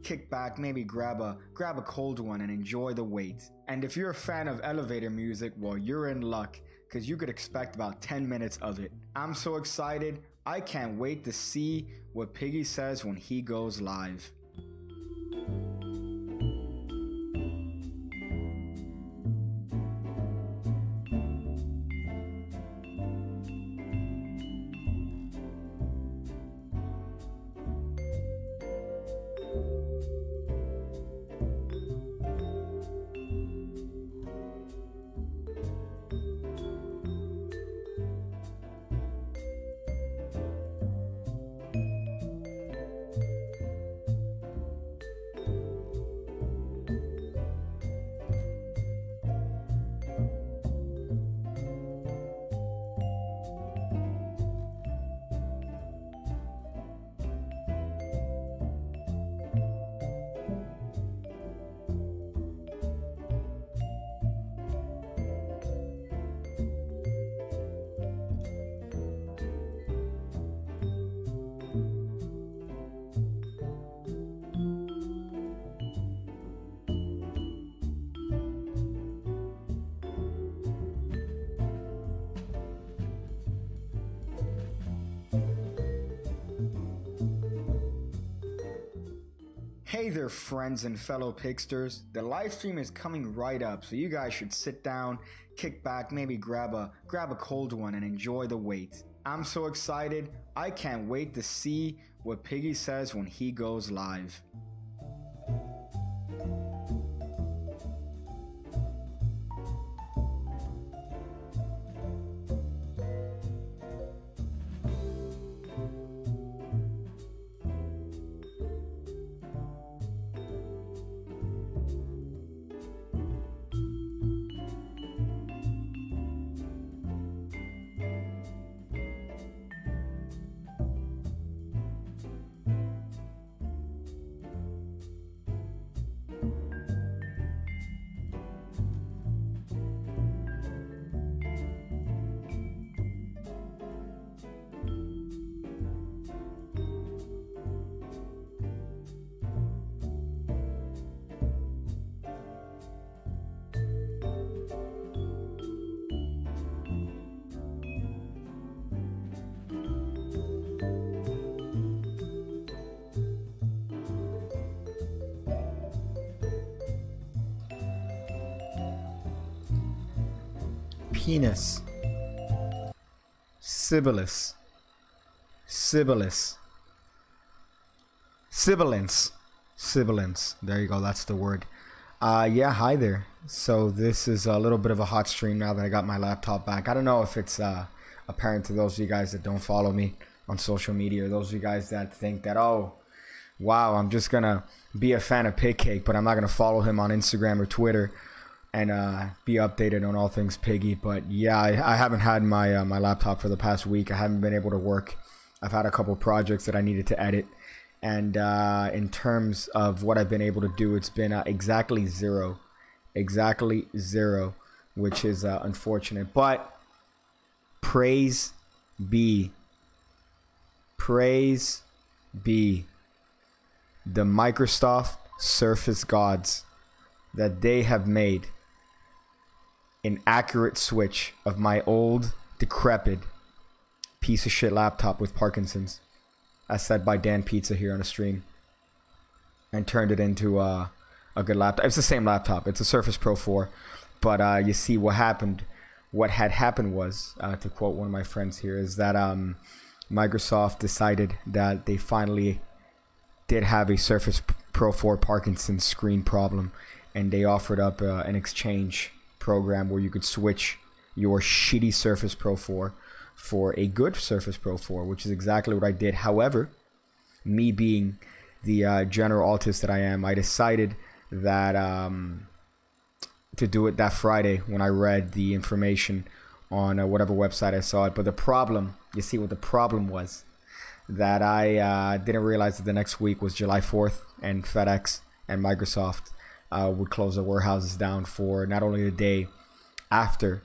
kick back, maybe grab a cold one and enjoy the wait. And if you're a fan of elevator music, well, you're in luck, because you could expect about 10 minutes of it. I'm so excited, I can't wait to see what Piggy says when he goes live. Hey there, friends and fellow Pigsters. The live stream is coming right up, so you guys should sit down, kick back, maybe grab a cold one and enjoy the wait. I'm so excited, I can't wait to see what Piggy says when he goes live. Penis. Sibilance. Sibilance. Sibilance. Sibilance. There you go, that's the word. Yeah, hi there. So this is a little bit of a hot stream now that I got my laptop back. I don't know if it's apparent to those of you guys that don't follow me on social media, or those of you guys that think that, oh, wow, I'm just gonna be a fan of Pig Cake, but I'm not gonna follow him on Instagram or Twitter and be updated on all things Piggy. But yeah, I haven't had my my laptop for the past week. I haven't been able to work. I've had a couple projects that I needed to edit, and in terms of what I've been able to do, it's been exactly zero, which is unfortunate. But praise be the Microsoft Surface gods, that they have made an accurate switch of my old decrepit piece of shit laptop with Parkinson's, as said by Dan Pizza here on the stream, and turned it into a good laptop. It's the same laptop. It's a Surface Pro 4, but you see what happened. What had happened was, to quote one of my friends here, is that Microsoft decided that they finally did have a Surface Pro 4 Parkinson's screen problem, and they offered up an exchange program where you could switch your shitty Surface Pro 4 for a good Surface Pro 4, which is exactly what I did. However, me being the general autist that I am, I decided that to do it that Friday when I read the information on whatever website I saw it. But the problem, you see what the problem was, that I didn't realize that the next week was July 4th, and FedEx and Microsoft would close their warehouses down for not only the day after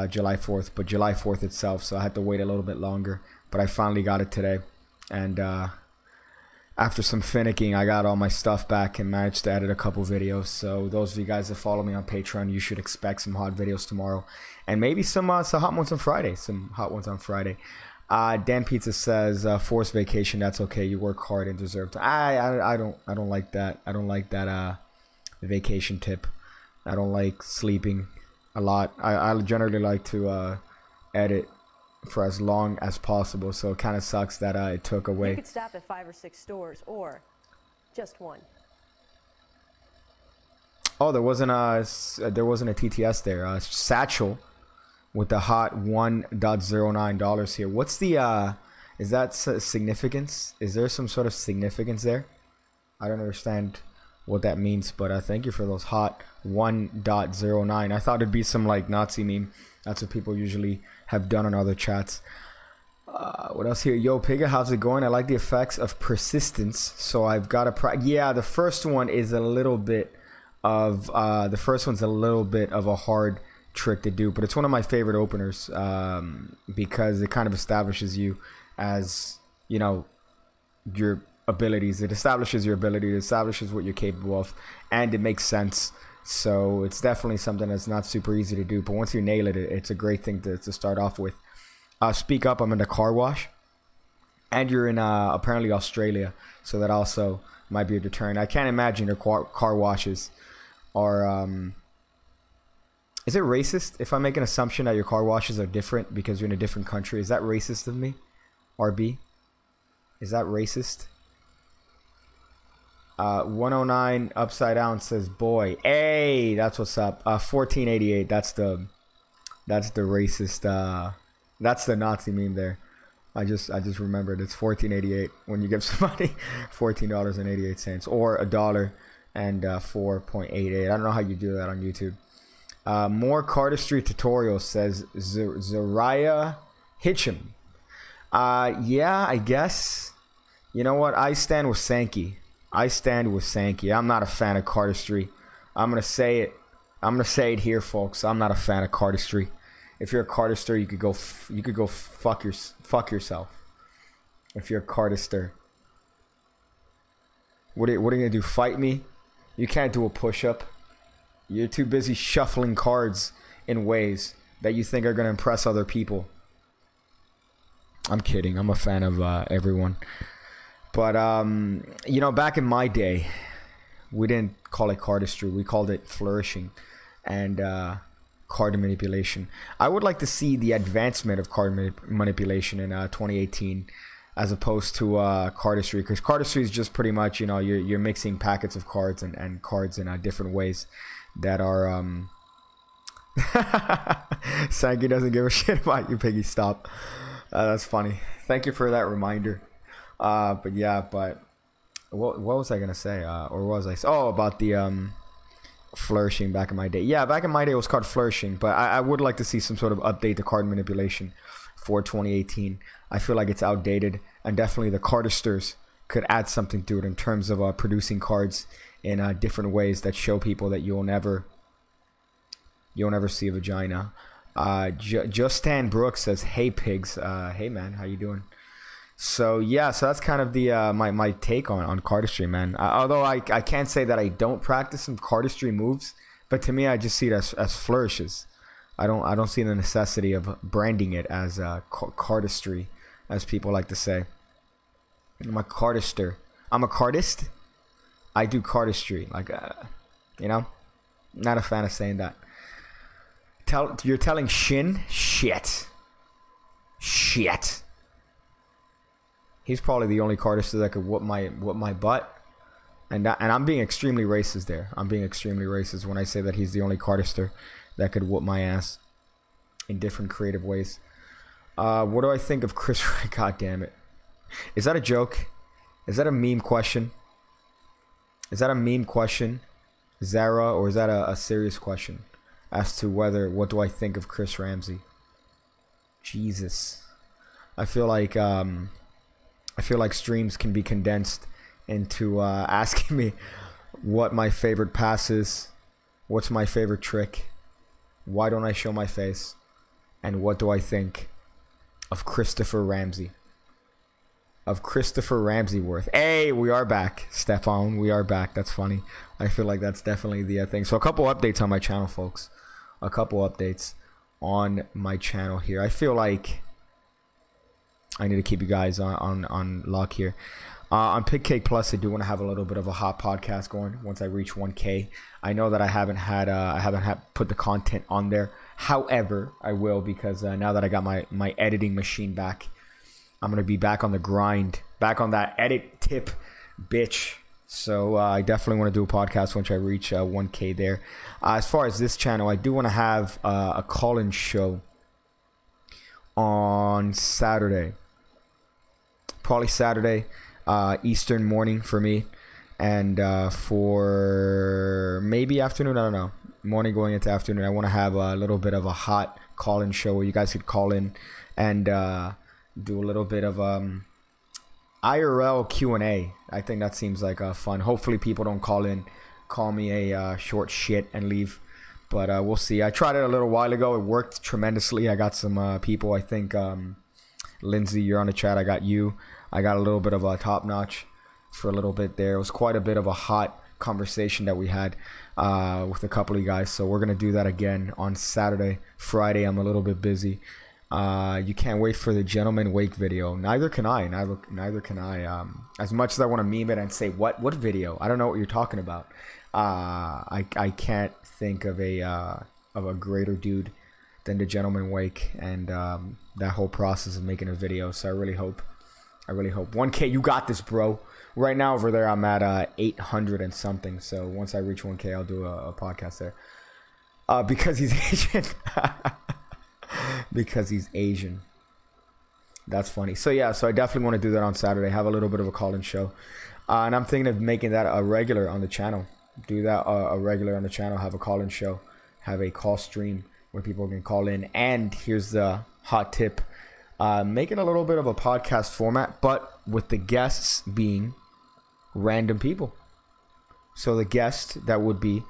July 4th, but July 4th itself. So I had to wait a little bit longer, but I finally got it today. And after some finicking, I got all my stuff back and managed to edit a couple videos. So those of you guys that follow me on Patreon, you should expect some hot videos tomorrow, and maybe some hot ones on Friday. Dan Pizza says forced vacation. That's okay. You work hard and deserve to. I don't like that. I don't like that vacation tip. I don't like sleeping a lot. I generally like to edit for as long as possible, so it kind of sucks that it took away. You could stop at 5 or 6 stores, or just one. Oh, there wasn't a TTS there. Satchel with the hot $1.09 here. What's the is that significance? Is there some sort of significance there? I don't understand what that means, but thank you for those hot 1.09. I thought it'd be some like Nazi meme. That's what people usually have done on other chats. What else here? Yo, Pigga, how's it going? I like the effects of persistence, so I've got to yeah, the first one is a little bit of the first one's a little bit of a hard trick to do, but it's one of my favorite openers because it kind of establishes you as, you know, your abilities. It establishes your ability, it establishes what you're capable of, and it makes sense. So it's definitely something that's not super easy to do, but once you nail it, it's a great thing to start off with. Speak up, I'm in the car wash, and you're in apparently Australia, so that also might be a deterrent. I can't imagine your car washes are is it racist if I make an assumption that your car washes are different because you're in a different country? Is that racist of me? RB, is that racist? 109 upside down says boy. Hey, that's what's up. 1488, that's the racist that's the Nazi meme there. I just remembered it's 1488 when you give somebody $14.88 or $1 and 4.88. I don't know how you do that on YouTube. More cardistry tutorials, says Zariah Hitchum. Yeah, I guess. You know what? I stand with Sankey. I'm not a fan of cardistry. I'm gonna say it. I'm gonna say it here, folks. I'm not a fan of cardistry. If you're a cardister, you could go fuck yourself. If you're a cardister, what are you gonna do? Fight me? You can't do a push-up. You're too busy shuffling cards in ways that you think are gonna impress other people. I'm kidding. I'm a fan of everyone. But, you know, back in my day, we didn't call it cardistry. We called it flourishing and card manipulation. I would like to see the advancement of card manipulation in 2018 as opposed to cardistry. Because cardistry is just pretty much, you know, you're mixing packets of cards and cards in different ways that are... Sankey doesn't give a shit about you, Piggy. Stop. That's funny. Thank you for that reminder. But yeah, but what was I gonna say? Or what was I? Oh, about the flourishing back in my day. Yeah, back in my day it was called flourishing, but I would like to see some sort of update to card manipulation for 2018. I feel like it's outdated, and definitely the cardisters could add something to it in terms of producing cards in different ways that show people that you'll never see a vagina. Justin Brooks says, "Hey pigs, hey man, how you doing?" So yeah, so that's kind of the my take on cardistry, man. Although I can't say that I don't practice some cardistry moves, but to me I just see it as flourishes. I don't see the necessity of branding it as cardistry, as people like to say. I'm a cardister. I'm a cardist. I do cardistry, like you know. Not a fan of saying that. You're telling Shin? Shit. He's probably the only cardister that could whoop my butt, and I'm being extremely racist there. I'm being extremely racist when I say that he's the only cardister that could whoop my ass in different creative ways. What do I think of Chris? God damn it! Is that a joke? Is that a meme question? Is that a meme question, Zara, or is that a serious question as to what do I think of Chris Ramsey? Jesus, I feel like streams can be condensed into asking me what my favorite pass is, what's my favorite trick, why don't I show my face, and what do I think of Christopher Ramsey. of Christopher Ramseyworth. Hey, we are back, Stefan. We are back. That's funny. I feel like that's definitely the thing. So a couple updates on my channel, folks. A couple updates on my channel here. I feel like I need to keep you guys on lock here. On Pig Cake Plus, I do want to have a little bit of a hot podcast going once I reach 1K. I know that I haven't put the content on there. However, I will, because now that I got my editing machine back, I'm going to be back on the grind, back on that edit tip, bitch. So I definitely want to do a podcast once I reach 1K there. As far as this channel, I do want to have a call-in show on Saturday. Probably Saturday, Eastern morning for me. And for maybe afternoon, I don't know. Morning going into afternoon, I want to have a little bit of a hot call-in show where you guys could call in and do a little bit of IRL Q&A. I think that seems like fun. Hopefully people don't call me a short shit and leave, but we'll see. I tried it a little while ago. It worked tremendously. I got some people. I think Lindsay, you're on the chat. I got you. I got a little bit of a top notch for a little bit there. It was quite a bit of a hot conversation that we had with a couple of you guys, so we're gonna do that again on Saturday. Friday I'm a little bit busy. You can't wait for the Gentleman Wake video. Neither can I. Neither can I. As much as I want to meme it and say what video, I don't know what you're talking about. I can't think of a greater dude than the Gentleman Wake and that whole process of making a video. So I really hope 1K. You got this, bro. Right now over there I'm at 800 and something. So once I reach 1K, I'll do a podcast there. Because he's Asian. Because he's Asian. That's funny. So yeah, so I definitely want to do that on Saturday. Have a little bit of a call-in show. And I'm thinking of making that a regular on the channel. Do that a regular on the channel. Have a call-in show. Have a call stream where people can call in. And here's the hot tip. Making a little bit of a podcast format, but with the guests being random people. So the guest that would be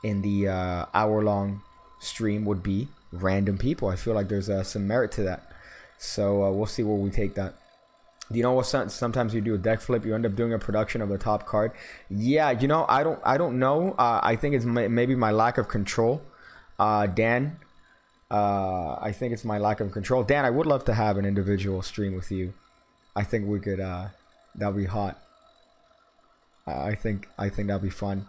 in the hour-long stream would be random people. I feel like there's some merit to that. So we'll see where we take that. Do you know what? Sometimes you do a deck flip, you end up doing a production of the top card. Yeah, you know, I don't know. I think it's maybe my lack of control. Dan, I think it's my lack of control. Dan, I would love to have an individual stream with you. I think we could. That'd be hot. I think that'd be fun.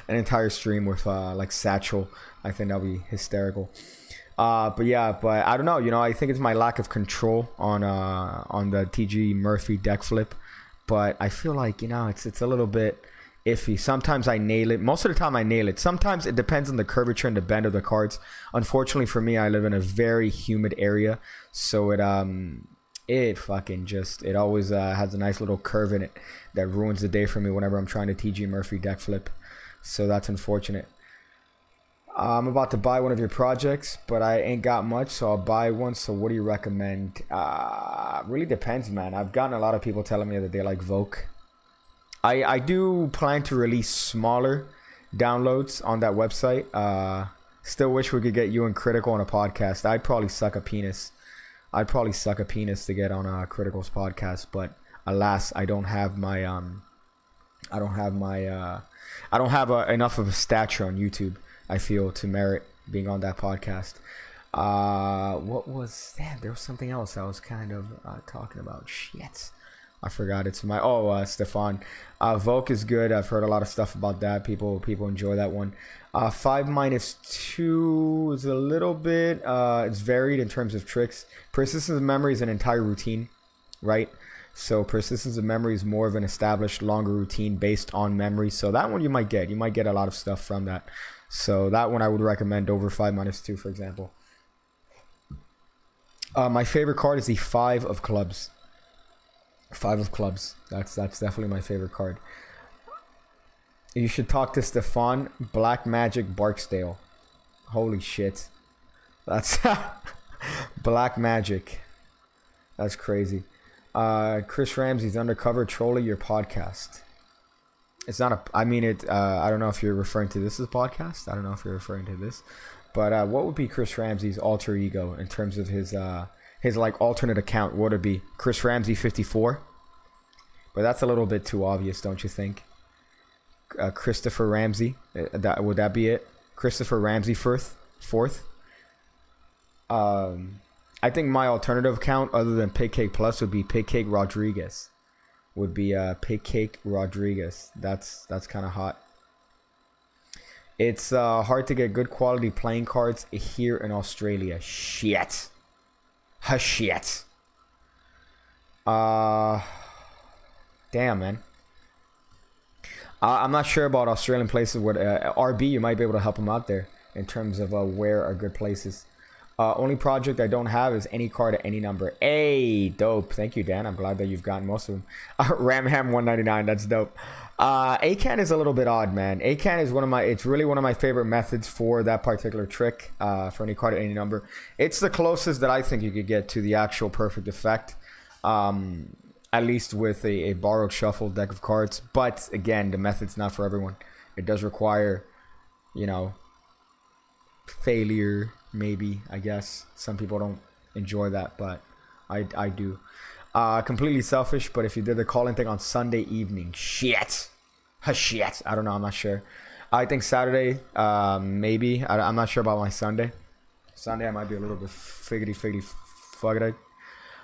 An entire stream with like Satchel. I think that'll be hysterical. But yeah, but I don't know. You know, I think it's my lack of control on the TG Murphy deck flip. But I feel like, you know, it's a little bit iffy. Sometimes I nail it. Most of the time I nail it. Sometimes it depends on the curvature and the bend of the cards. Unfortunately for me, I live in a very humid area, so it fucking just, it always has a nice little curve in it that ruins the day for me whenever I'm trying to TG Murphy deck flip. So that's unfortunate. I'm about to buy one of your projects, but I ain't got much, so I'll buy one. So what do you recommend? Really depends, man. I've gotten a lot of people telling me that they like Voke. I do plan to release smaller downloads on that website. Still wish we could get you and Critical on a podcast. I'd probably suck a penis. I'd probably suck a penis to get on a Critical's podcast, but alas, I don't have my enough of a stature on YouTube, I feel, to merit being on that podcast. What was that? There was something else I was kind of talking about. Shit, I forgot. It's my Stefan. Voke is good. I've heard a lot of stuff about that. People enjoy that one. 5-2 is a little bit. It's varied in terms of tricks. Persistence of memory is an entire routine, right? So persistence of memory is more of an established, longer routine based on memory. So that one you might get. You might get a lot of stuff from that. So that one I would recommend over 5-2, for example. My favorite card is the 5 of clubs. 5 of clubs. That's definitely my favorite card. You should talk to Stefan. Black Magic Barksdale. Holy shit. That's Black Magic. That's crazy. Chris Ramsey's undercover trolling your podcast. It's not a, I mean it, I don't know if you're referring to this as a podcast. I don't know if you're referring to this, but what would be Chris Ramsey's alter ego in terms of his his like alternate account, what would it be? Chris Ramsey 54. But that's a little bit too obvious, don't you think? Christopher Ramsey, would that be it? Christopher Ramsey fourth. I think my alternative account other than Pigcake Plus would be Pigcake Rodriguez. Would be Pigcake Rodriguez. That's kind of hot. It's hard to get good quality playing cards here in Australia. Shit. Shit. Damn, man. I'm not sure about Australian places. What RB, you might be able to help him out there in terms of where are good places. Only project I don't have is any card at any number. Hey, dope. Thank you, Dan. I'm glad that you've gotten most of them. Ramham 199. That's dope. ACAN is a little bit odd, man. ACAN is it's really one of my favorite methods for that particular trick. For any card at any number. It's the closest that I think you could get to the actual perfect effect. At least with a borrowed shuffle deck of cards. But again, the method's not for everyone. It does require, you know, failure, maybe, I guess. Some people don't enjoy that, but I do. Completely selfish, but if you did the calling thing on Sunday evening, shit. Shit. I don't know, I'm not sure. I think Saturday, maybe. I'm not sure about my Sunday. Sunday I might be a little bit figgity fuggity.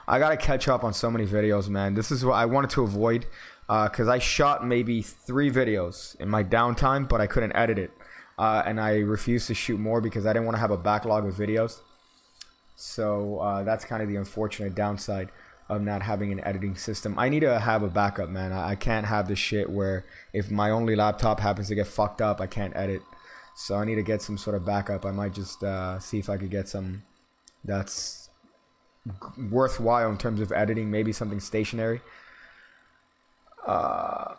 I gotta catch up on so many videos, man. This is what I wanted to avoid, because I shot maybe 3 videos in my downtime, but I couldn't edit it. And I refused to shoot more because I didn't want to have a backlog of videos. So that's kind of the unfortunate downside of not having an editing system. I need to have a backup, man. I can't have this shit where if my only laptop happens to get fucked up, I can't edit. So I need to get some sort of backup. I might just see if I could get some that's worthwhile in terms of editing. Maybe something stationary. I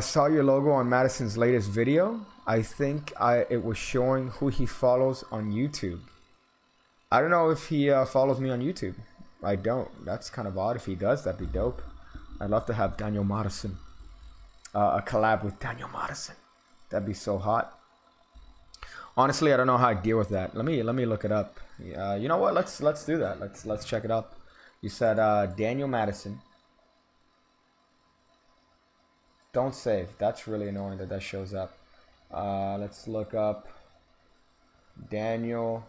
saw your logo on Madison's latest video. I think it was showing who he follows on YouTube. I don't know if he follows me on YouTube. I don't. That's kind of odd. If he does, that'd be dope. I'd love to have Daniel Madison. A collab with Daniel Madison. That'd be so hot. Honestly, I don't know how I deal with that. Let me look it up. You know what? Let's do that. Let's check it up. You said Daniel Madison. Don't save. That's really annoying that shows up. Let's look up Daniel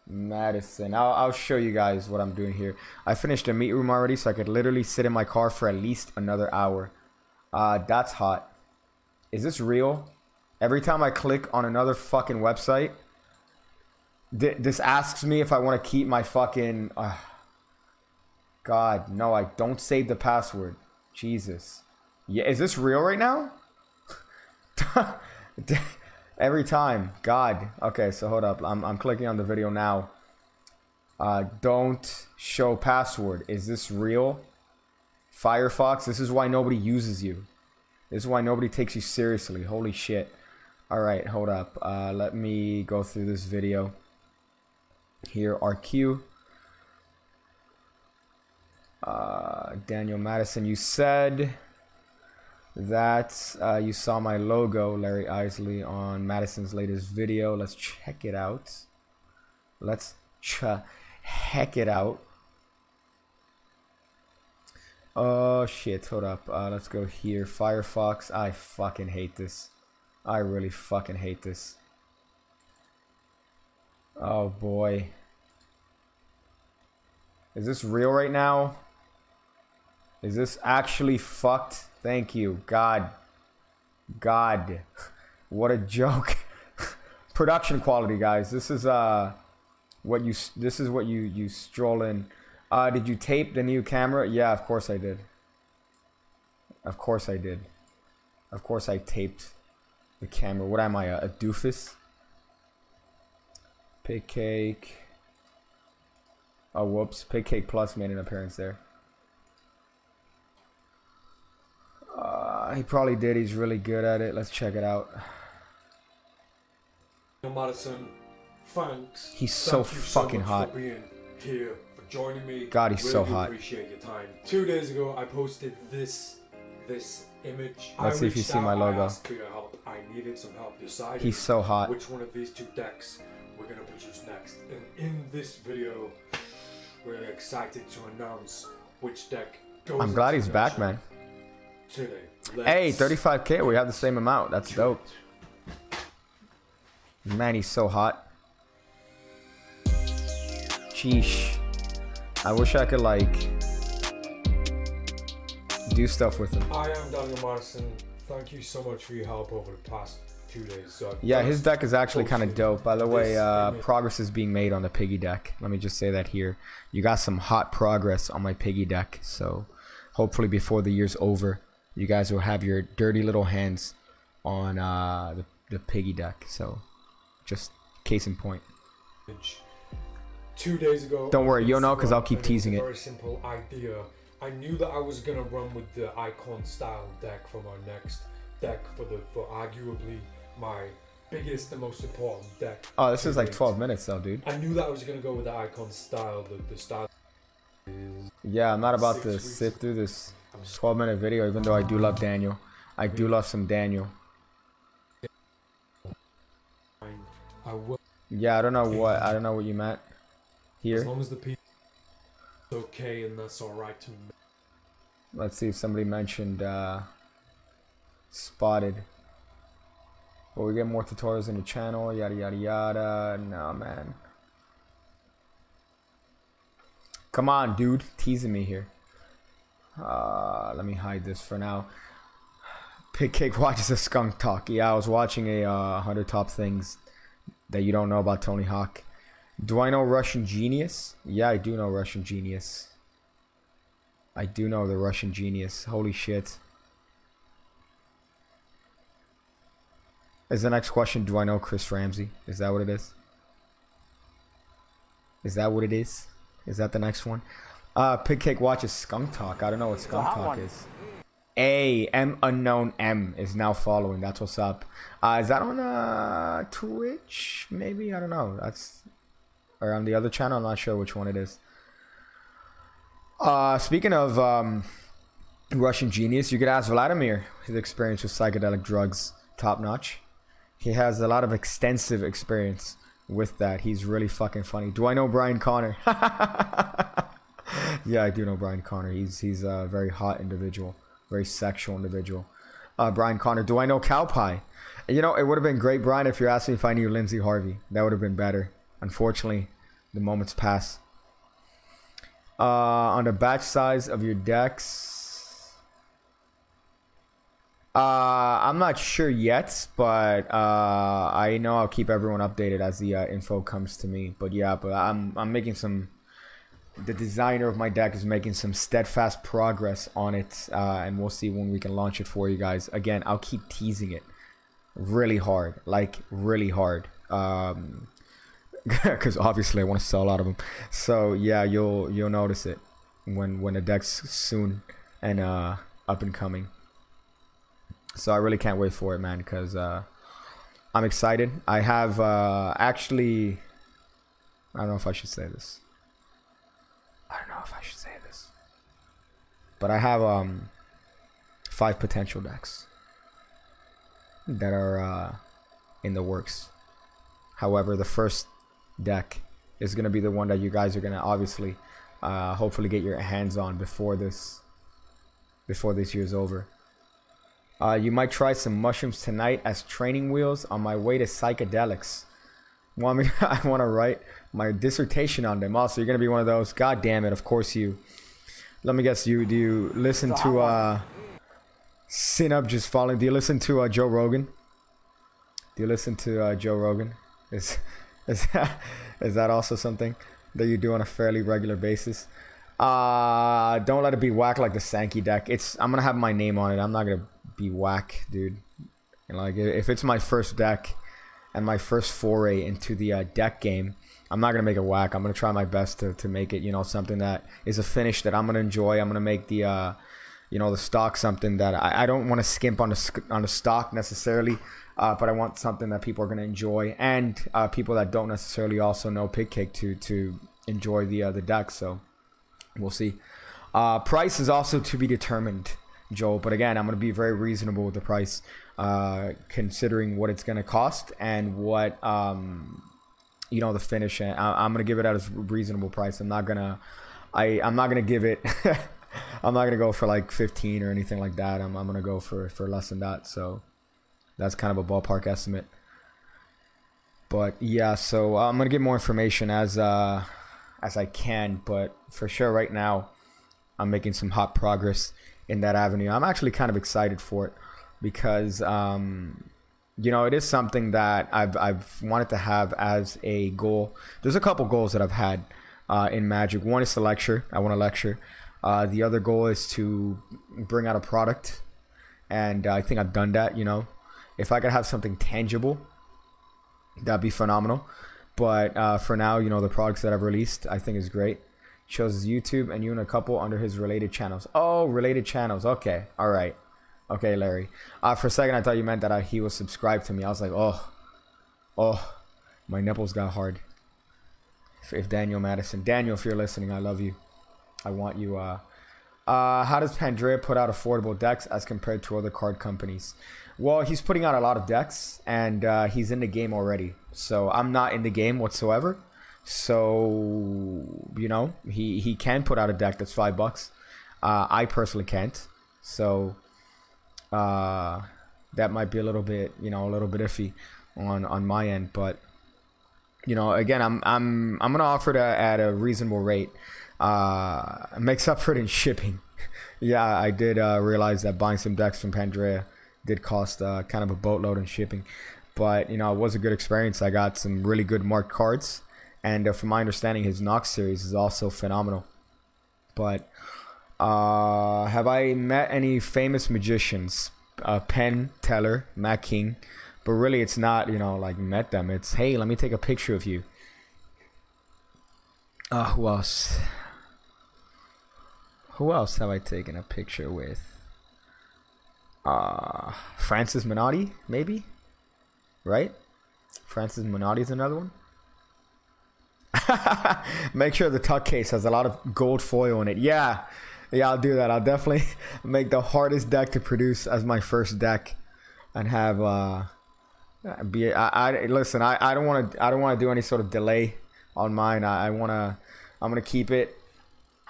Madison. I'll show you guys what I'm doing here. I finished the meat room already, so I could literally sit in my car for at least another hour. That's hot. Is this real? Every time I click on another fucking website, this asks me if I want to keep my fucking... God, no, I don't save the password. Jesus. Yeah, is this real right now? Every time. God. Okay, so hold up. I'm clicking on the video now. Don't show password. Is this real? Firefox, this is why nobody uses you. This is why nobody takes you seriously. Holy shit. Alright, hold up. Let me go through this video. Here, RQ. Daniel Madison, you said that you saw my logo, Larry Isley, on Madison's latest video. Let's check it out. Let's check it out. Oh shit, hold up. Let's go here. Firefox. I fucking hate this. I really fucking hate this. Oh boy. Is this real right now? Is this actually fucked? Thank you. God. God. What a joke. Production quality, guys. This is what you stroll in. Did you tape the new camera? Yeah, of course I did. Of course I did. Of course I taped the camera. What am I, a doofus? Pig Cake. Oh, whoops. Pig Cake Plus made an appearance there. He probably did. He's really good at it. Let's check it out. Madison, thanks. He's so fucking hot. For being here, for joining me. God, he's so hot. Appreciate your time. 2 days ago, I posted this image. Let's see if you see my logo. I asked for your help. I needed some help deciding He's so hot. which one of these 2 decks we're gonna produce next. And in this video, really excited to announce which deck goes. I'm glad he's back, man. Today. Hey, 35k. We have the same amount. That's dope. Man, he's so hot. Sheesh. I wish I could, like, do stuff with him. I am Daniel Marson. Thank you so much for your help over the past 2 days. So yeah, his deck is actually kind of dope. By the way, progress is being made on the piggy deck. Let me just say that here. You got some hot progress on my piggy deck. So hopefully before the year's over, you guys will have your dirty little hands on the piggy deck. So just case in point. 2 days ago. Don't worry, you'll know because I'll keep teasing it. Very simple idea. I knew that I was gonna run with the icon style deck for my next deck for arguably my biggest and most important deck. Oh, this is like 12 minutes though, dude. I knew that I was gonna go with the icon style. The style. Yeah, I'm not about to sit through this 12-minute video, even though I do love Daniel. I do love some Daniel. I will. Yeah, I don't know what you meant here. As long as the people okay and that's all right to me. Let's see if somebody mentioned spotted. Will we get more tutorials in the channel? Yada yada yada. No, man. Come on, dude. Teasing me here. Let me hide this for now. Pig Cake watches a skunk talk. Yeah, I was watching a 100 top things that you don't know about Tony Hawk. Do I know Russian Genius? Yeah, I do know Russian Genius. I do know the Russian Genius. Holy shit. Is the next question, do I know Chris Ramsey? Is that what it is? Is that what it is? Is that the next one? Pig Cake watches Skunk Talk. I don't know what Skunk Talk is. M unknown M is now following. That's what's up. Is that on Twitch? Maybe, I don't know. That's or on the other channel. I'm not sure which one it is. Speaking of Russian Genius, you could ask Vladimir. His experience with psychedelic drugs, top notch. He has a lot of extensive experience with that. He's really fucking funny. Do I know Brian Connor? Yeah, I do know Brian Connor. He's a very hot individual, very sexual individual. Brian Connor. Do I know Cowpie? You know, it would have been great, Brian, if you asked me if I knew Lindsay Harvey. That would have been better. Unfortunately, the moments pass. On the batch size of your decks, I'm not sure yet, but I know I'll keep everyone updated as the info comes to me. But yeah, but I'm making some. The designer of my deck is making some steadfast progress on it, and we'll see when we can launch it for you guys. Again, I'll keep teasing it really hard, like really hard. Because obviously I want to sell a lot of them. So yeah, you'll notice it when the deck's soon and up and coming. So I really can't wait for it, man, because I'm excited. I have actually, I don't know if I should say this. But I have 5 potential decks that are in the works. However, the first deck is going to be the one that you guys are going to obviously hopefully get your hands on before this year's over. You might try some mushrooms tonight as training wheels on my way to psychedelics. Want me? I want to write my dissertation on them. Also, you're going to be one of those. God damn it, of course you. Let me guess, do you listen to Sinub just falling? Do you listen to Joe Rogan? Do you listen to Joe Rogan? Is that also something that you do on a fairly regular basis? Don't let it be whack like the Sankey deck. I'm gonna have my name on it. I'm not gonna be whack, dude. And like, if it's my first deck and my first foray into the deck game, I'm not gonna make it whack. I'm gonna try my best to make it, you know, something that is a finish that I'm gonna enjoy. I'm gonna make the you know, the stock something that I don't want to skimp on the stock necessarily, but I want something that people are gonna enjoy, and people that don't necessarily also know Pig Cake to enjoy the deck. So we'll see. Price is also to be determined, Joel, but again, I'm gonna be very reasonable with the price, considering what it's gonna cost and what you know, the finish, and I'm gonna give it at a reasonable price. I'm not gonna give it I'm not gonna go for like 15 or anything like that. I'm gonna go for less than that. So that's kind of a ballpark estimate. But yeah, so I'm gonna get more information as I can, but for sure right now I'm making some hot progress in that avenue. I'm actually kind of excited for it because you know, it is something that I've wanted to have as a goal. There's a couple goals that I've had in Magic. One is to lecture. I want to lecture. The other goal is to bring out a product, and I think I've done that. You know, if I could have something tangible, that'd be phenomenal. But for now, you know, the products that I've released, I think is great. Shows his YouTube and you and a couple under his related channels. Oh, related channels. Okay, all right. Okay, Larry. For a second, I thought you meant that he was subscribed to me. I was like, oh, my nipples got hard. If Daniel Madison, Daniel, if you're listening, I love you. I want you. How does Pandraea put out affordable decks as compared to other card companies? Well, he's putting out a lot of decks, and he's in the game already. So I'm not in the game whatsoever. So, you know, he can put out a deck that's $5. I personally can't. So that might be a little bit, you know, a little bit iffy on my end. But, you know, again, I'm gonna offer it at a reasonable rate. Makes up for it in shipping. Yeah, I did realize that buying some decks from Pandraea did cost kind of a boatload in shipping, but you know, it was a good experience. I got some really good marked cards, and from my understanding, his Nox series is also phenomenal. But have I met any famous magicians? Penn, Teller, Matt King, but really it's not, you know, like met them. It's, hey, let me take a picture of you. Who else? Who else have I taken a picture with? Francis Minotti, maybe? Right? Francis Minotti is another one. Make sure the tuck case has a lot of gold foil in it. Yeah, I'll do that. I'll definitely make the hardest deck to produce as my first deck, and have listen. I don't want to do any sort of delay on mine. I'm gonna keep it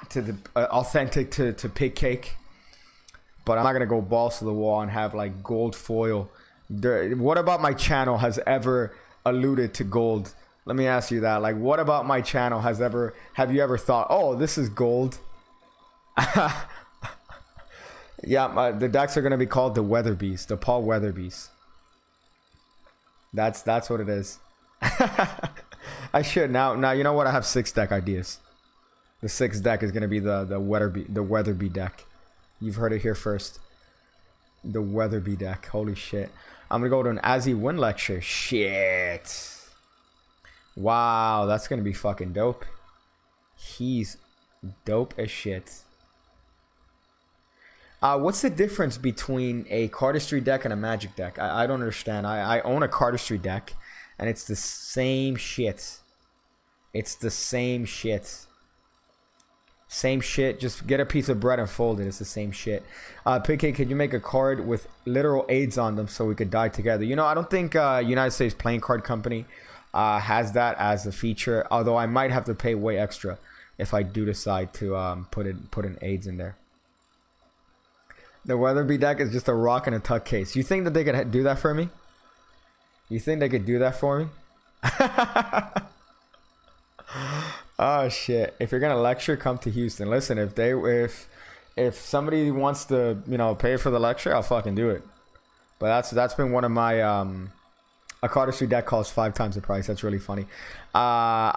to the authentic to Pig Cake, but I'm not gonna go balls to the wall and have like gold foil. What about my channel has ever alluded to gold? Let me ask you that. Like, what about my channel have you ever thought, oh, this is gold? Yeah, the decks are gonna be called the Weatherbees, the Paul Weatherbees. That's what it is. I should now. You know what? I have 6 deck ideas. The 6th deck is gonna be the Weatherby deck. You've heard it here first. The Weatherby deck. Holy shit! I'm gonna go to an Azzy Win lecture. Shit. Wow, that's gonna be fucking dope. He's dope as shit. What's the difference between a cardistry deck and a Magic deck? I don't understand. I own a cardistry deck, and it's the same shit. It's the same shit. Same shit. Just get a piece of bread and fold it. It's the same shit. PK, could you make a card with literal AIDS on them so we could die together? You know, I don't think United States Playing Card Company has that as a feature. Although I might have to pay way extra if I do decide to put an AIDS in there. The Weatherby deck is just a rock and a tuck case. You think that they could do that for me? You think they could do that for me? Oh shit! If you're gonna lecture, come to Houston. Listen, if somebody wants to, you know, pay for the lecture, I'll fucking do it. But that's been one of my a cardistry deck costs 5 times the price. That's really funny. But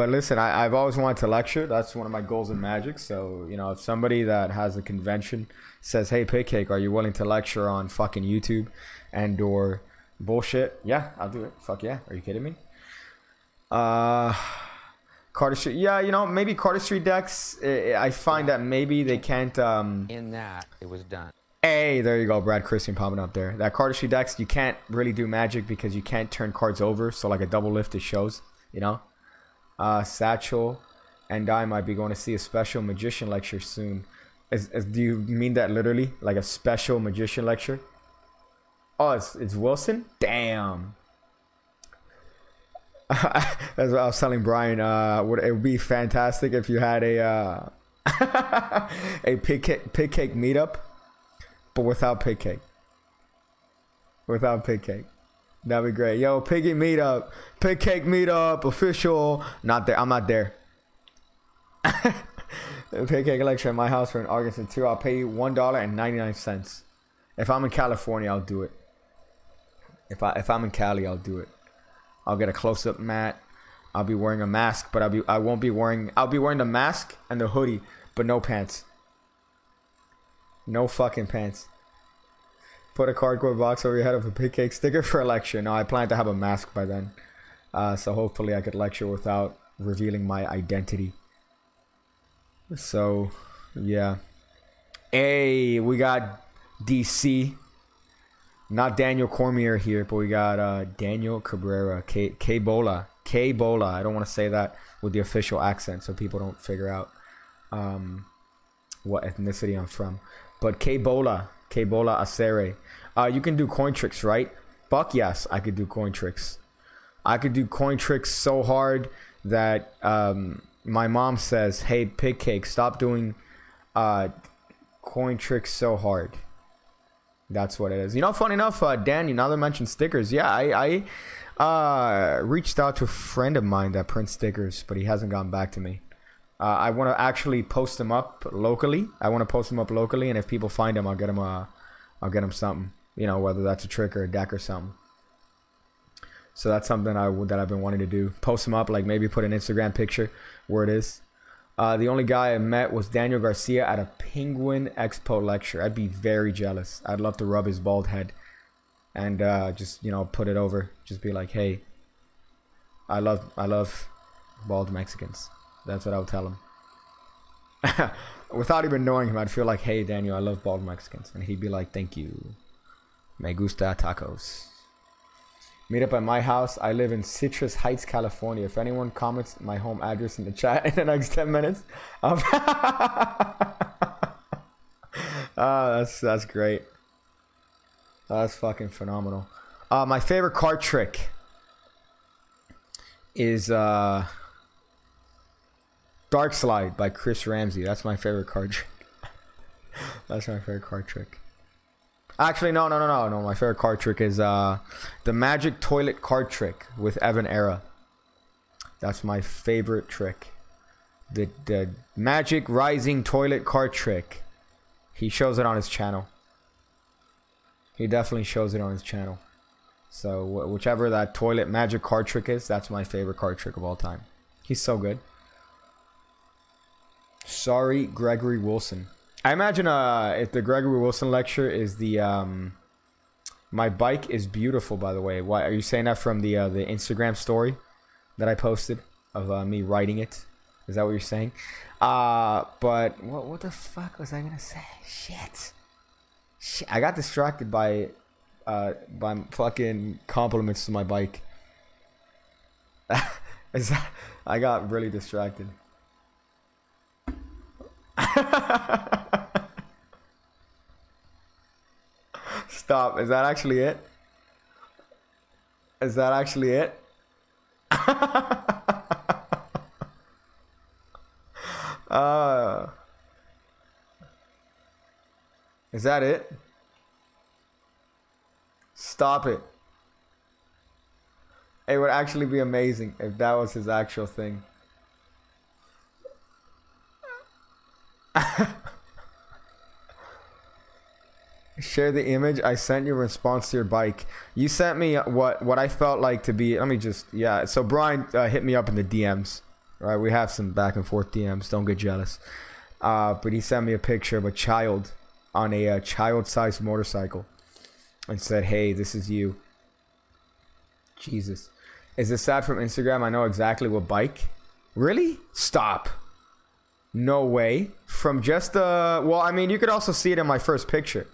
listen, I've always wanted to lecture. That's one of my goals in Magic. So, you know, if somebody that has a convention says, hey, Pig Cake, are you willing to lecture on fucking YouTube and or bullshit? Yeah, I'll do it. Fuck yeah. Are you kidding me? Cardistry. Yeah, you know, maybe cardistry decks, I find that maybe they can't in that it was done. Hey, there you go, Brad Christian popping up there. That cardistry decks, you can't really do Magic because you can't turn cards over. So like a double lift, it shows, you know. Satchel and I might be going to see a special magician lecture soon. Do you mean that literally? Like a special magician lecture? Oh, it's Wilson? Damn. That's what I was telling Brian. It would be fantastic if you had a a pig cake meetup, but without pig cake. Without pig cake. That'd be great. Yo, piggy meetup, pig cake meetup, official. Not there. I'm not there. Pig cake lecture at my house for an August 2. I'll pay you $1.99. If I'm in California, I'll do it. If I'm in Cali, I'll do it. I'll get a close-up mat. I'll be wearing a mask, but I'll be wearing the mask and the hoodie, but no pants. No fucking pants. Put a cardboard box over your head with a pig cake sticker for a lecture. No, I plan to have a mask by then. So hopefully I could lecture without revealing my identity. So, yeah. Hey, we got DC. Not Daniel Cormier here, but we got Daniel Cabrera. K-Bola. K-Bola. I don't want to say that with the official accent so people don't figure out what ethnicity I'm from. But K-Bola. K-Bola Acere. You can do coin tricks, right? Fuck yes, I could do coin tricks. I could do coin tricks so hard that my mom says, hey, pig cake, stop doing coin tricks so hard. That's what it is. You know, funny enough, Dan, you now that mentioned stickers, yeah, I reached out to a friend of mine that prints stickers, but he hasn't gotten back to me. I want to actually post them up locally. And if people find them, I'll get them something. You know, whether that's a trick or a deck or something. So that's something that I've been wanting to do. Post them up, like maybe put an Instagram picture where it is. The only guy I met was Daniel Garcia at a Penguin Expo lecture. I'd be very jealous. I'd love to rub his bald head and just, you know, put it over. Just be like, hey, I love bald Mexicans. That's what I would tell him. Without even knowing him, I'd feel like, hey, Daniel, I love bald Mexicans. And he'd be like, thank you. Me gusta tacos. Meet up at my house. I live in Citrus Heights, California. If anyone comments my home address in the chat in the next 10 minutes, that's great. That's fucking phenomenal. My favorite card trick is Dark Slide by Chris Ramsey. That's my favorite card trick. That's my favorite card trick. Actually, no. My favorite card trick is the Magic Toilet card trick with Evan Era. That's my favorite trick. The Magic Rising Toilet card trick. He shows it on his channel. He definitely shows it on his channel. So whichever that toilet magic card trick is, that's my favorite card trick of all time. He's so good. Sorry, Gregory Wilson. I imagine if the Gregory Wilson lecture is the my bike is beautiful, by the way. Why are you saying that from the Instagram story that I posted of me writing it? Is that what you're saying? But what the fuck was I gonna say? Shit. I got distracted by fucking compliments to my bike. I got really distracted. Stop. Is that actually it? Is that actually it? Is that it? Stop it. It would actually be amazing if that was his actual thing. Share the image I sent you in response to your bike. You sent me what I felt like to be. Let me just, yeah. So Brian hit me up in the DMs. Right, we have some back and forth DMs. Don't get jealous. But he sent me a picture of a child on a child-sized motorcycle and said, "Hey, this is you." Jesus, is this ad from Instagram? I know exactly what bike. Really? Stop. No way. From just well, I mean, you could also see it in my first picture.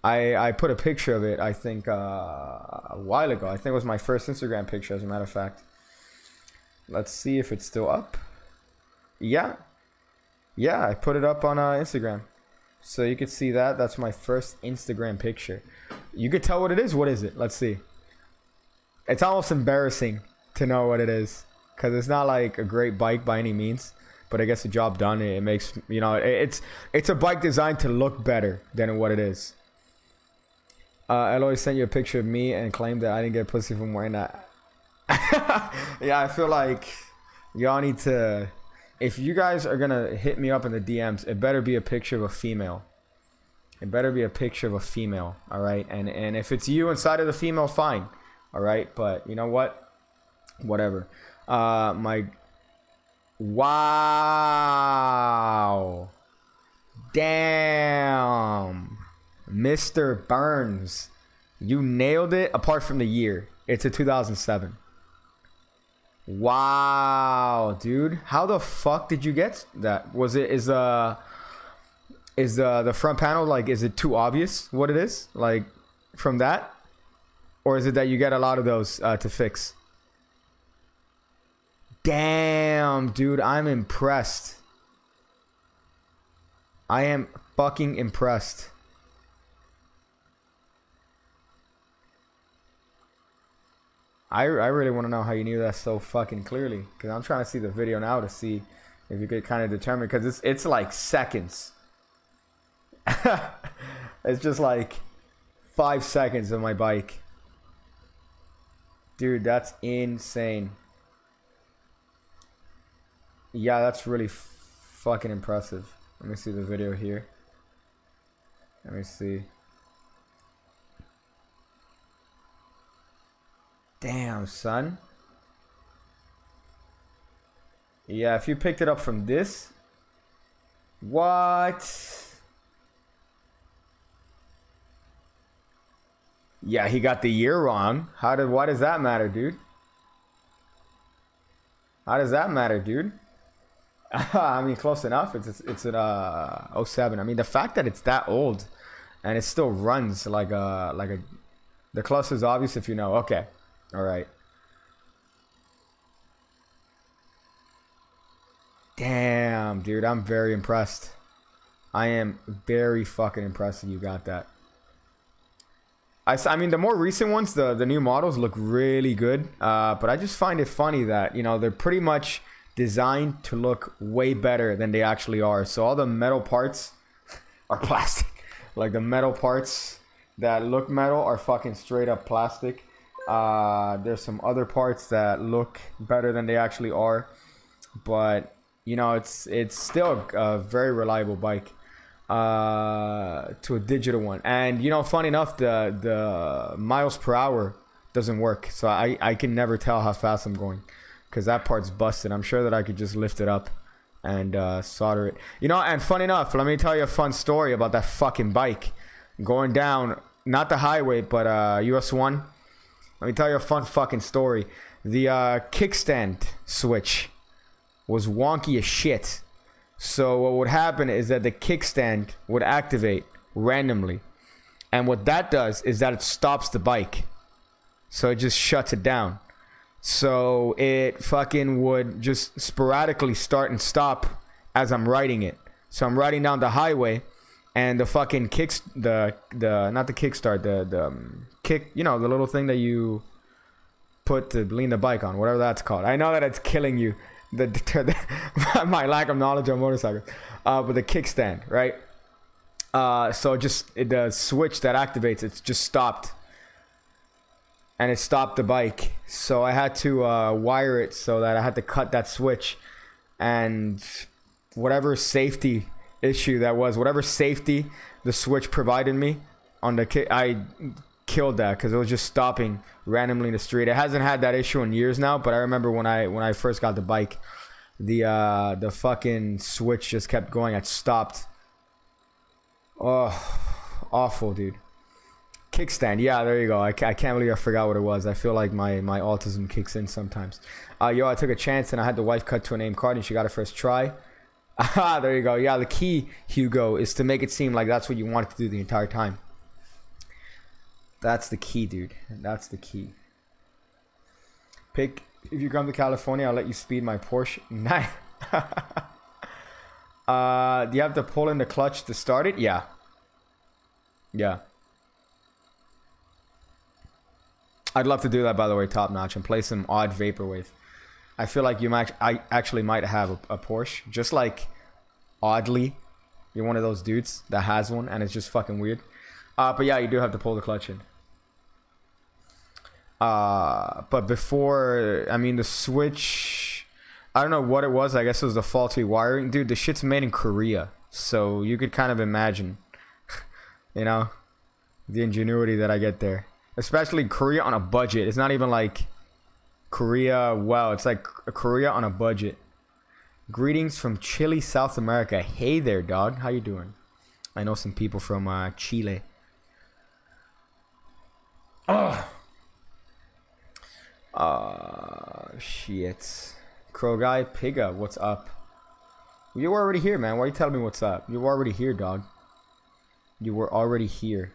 I put a picture of it, I think, a while ago. I think it was my first Instagram picture, as a matter of fact. Let's see if it's still up. Yeah. Yeah, I put it up on Instagram. So you could see that. That's my first Instagram picture. You could tell what it is. What is it? Let's see. It's almost embarrassing to know what it is, because it's not like a great bike by any means, but it gets the job done. It makes, you know, it's a bike designed to look better than what it is. Eloy sent you a picture of me and claimed that I didn't get pussy from wearing that. Yeah, I feel like y'all need to, if you guys are gonna hit me up in the DMs, it better be a picture of a female. It better be a picture of a female, all right? And if it's you inside of the female, fine, all right? But you know what? Whatever. Wow. Damn. Mr. Burns, you nailed it. Apart from the year, it's a 2007. Wow, dude, how the fuck did you get that? Is the front panel, like, is it too obvious what it is, like, from that, or is it that you get a lot of those to fix? Damn, dude, I'm impressed. I am fucking impressed. I really want to know how you knew that so fucking clearly, because I'm trying to see the video now to see if you could kind of determine, because it's like seconds. It's just like 5 seconds of my bike. Dude, that's insane. Yeah, that's really fucking impressive. Let me see the video here. Let me see. Damn, son. Yeah, if you picked it up from this. What? Yeah, he got the year wrong. Why does that matter, dude? How does that matter, dude? I mean, close enough. It's an 07. I mean, the fact that it's that old and it still runs like a the cluster is obvious if you know. Okay. All right. Damn, dude, I'm very impressed. I am very fucking impressed that you got that. I mean, the more recent ones, the new models look really good. But I just find it funny that, you know, they're pretty much designed to look way better than they actually are. So all the metal parts are plastic. Like, the metal parts that look metal are fucking straight up plastic. There's some other parts that look better than they actually are, but you know, it's still a very reliable bike to a digital one. And you know, funny enough, the miles per hour doesn't work, so I can never tell how fast I'm going because that part's busted. I'm sure that I could just lift it up and solder it, you know. And funny enough, let me tell you a fun story about that fucking bike going down, not the highway, but US 1. Let me tell you a fun fucking story. The kickstand switch was wonky as shit. So what would happen is that the kickstand would activate randomly. And what that does is that it stops the bike. So it just shuts it down. So it fucking would just sporadically start and stop as I'm riding it. So I'm riding down the highway and the fucking kicks, not the kickstart, the kick, you know, the little thing that you put to lean the bike on, whatever that's called. I know that it's killing you, my lack of knowledge on motorcycles, but the kickstand, right? So just the switch that activates it's just stopped, and it stopped the bike. So I had to wire it so that I had to cut that switch, and whatever safety issue that was, whatever safety the switch provided me on the kick, I killed that because it was just stopping randomly in the street. It hasn't had that issue in years now, but I remember when I first got the bike, the fucking switch just kept going. It stopped. Oh, awful, dude. Kickstand, yeah, there you go. I can't believe I forgot what it was. I feel like my autism kicks in sometimes. Yo, I took a chance and I had the wife cut to a name card and she got it first try. Ah, there you go. Yeah, the key, Hugo, is to make it seem like that's what you wanted to do the entire time. That's the key, dude. That's the key. Pick, if you come to California, I'll let you speed my Porsche. Nice. Do you have to pull in the clutch to start it? Yeah. Yeah. I'd love to do that, by the way, top notch, and play some odd vaporwave. I feel like I actually might have a Porsche, just like oddly, you're one of those dudes that has one, and it's just fucking weird. But yeah, you do have to pull the clutch in. But before, I mean, the switch, I don't know what it was. I guess it was the faulty wiring, dude. The shit's made in Korea, so you could kind of imagine, you know, the ingenuity that I get there. Especially Korea on a budget. It's not even like Korea, well, it's like Korea on a budget. Greetings from Chile, South America. Hey there, dog. How you doing? I know some people from Chile. Shit. Crow guy, Piga, what's up? You were already here, man. Why are you telling me what's up? You were already here, dog. You were already here.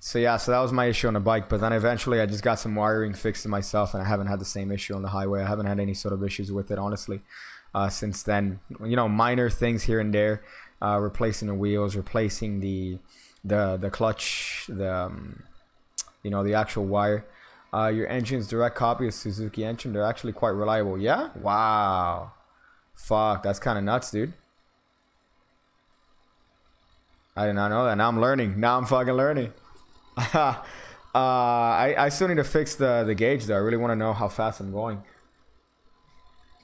So yeah, so that was my issue on the bike, but then eventually I just got some wiring fixed to myself, and I haven't had the same issue on the highway. I haven't had any sort of issues with it, honestly, since then. You know, minor things here and there, replacing the wheels, replacing the clutch, you know, the actual wire. Your engine's direct copy of Suzuki engine. They're actually quite reliable. Yeah? Wow. Fuck, that's kind of nuts, dude. I did not know that. Now I'm learning. Now I'm fucking learning. I still need to fix the gauge though. I really want to know how fast I'm going.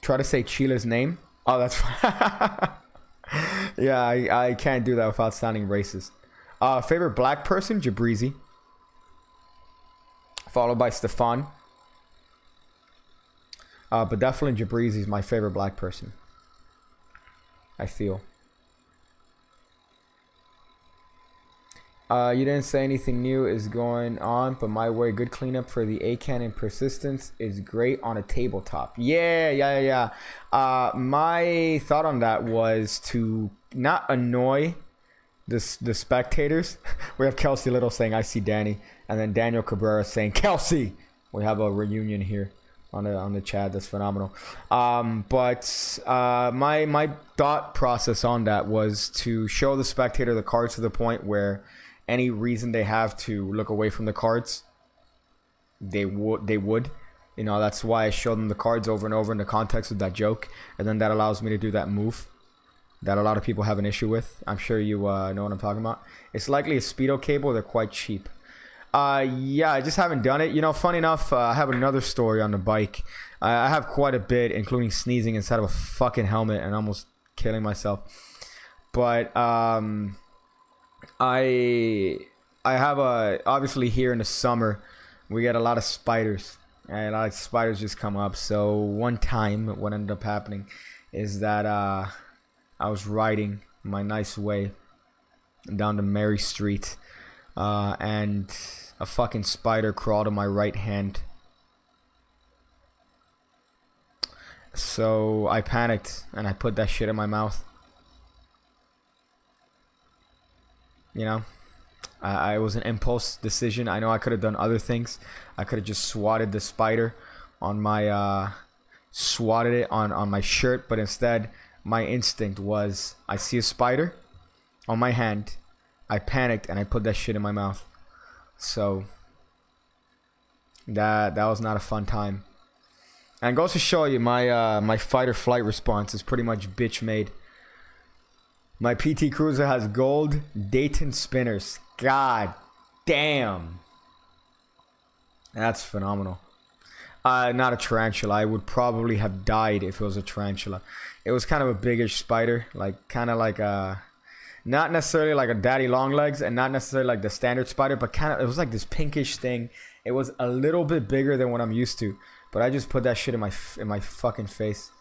Try to say Chile's name. Oh, that's yeah, I can't do that without sounding racist. Favorite black person? Jabrizi. Followed by Stefan. But definitely Jabrizi is my favorite black person, I feel. You didn't say anything new is going on, but my way, good cleanup for the A-can and persistence is great on a tabletop. Yeah. My thought on that was to not annoy the spectators. We have Kelsey Little saying, I see Danny. And then Daniel Cabrera saying, Kelsey! We have a reunion here on the chat. That's phenomenal. But my thought process on that was to show the spectator the cards to the point where any reason they have to look away from the cards, they would. You know, that's why I showed them the cards over and over in the context of that joke. And then that allows me to do that move that a lot of people have an issue with. I'm sure you know what I'm talking about. It's likely a Speedo cable. They're quite cheap. Yeah, I just haven't done it. You know, funny enough, I have another story on the bike. I have quite a bit, including sneezing inside of a fucking helmet and almost killing myself. But I have obviously here in the summer we get a lot of spiders, and a lot of spiders just come up. So one time what ended up happening is that I was riding my nice way down to Mary Street, and a fucking spider crawled on my right hand. So I panicked and I put that shit in my mouth. You know, it was an impulse decision. I know I could have done other things. I could have just swatted the spider on my swatted it on my shirt, but instead my instinct was, I see a spider on my hand, I panicked and I put that shit in my mouth. So that was not a fun time. And it goes to show you my fight or flight response is pretty much bitch made. My PT Cruiser has gold Dayton spinners. God damn. That's phenomenal. Not a tarantula. I would probably have died if it was a tarantula. It was kind of a biggish spider, like kind of like a, not necessarily like a daddy long legs, and not necessarily like the standard spider, but kind of, it was like this pinkish thing. It was a little bit bigger than what I'm used to, but I just put that shit in my fucking face.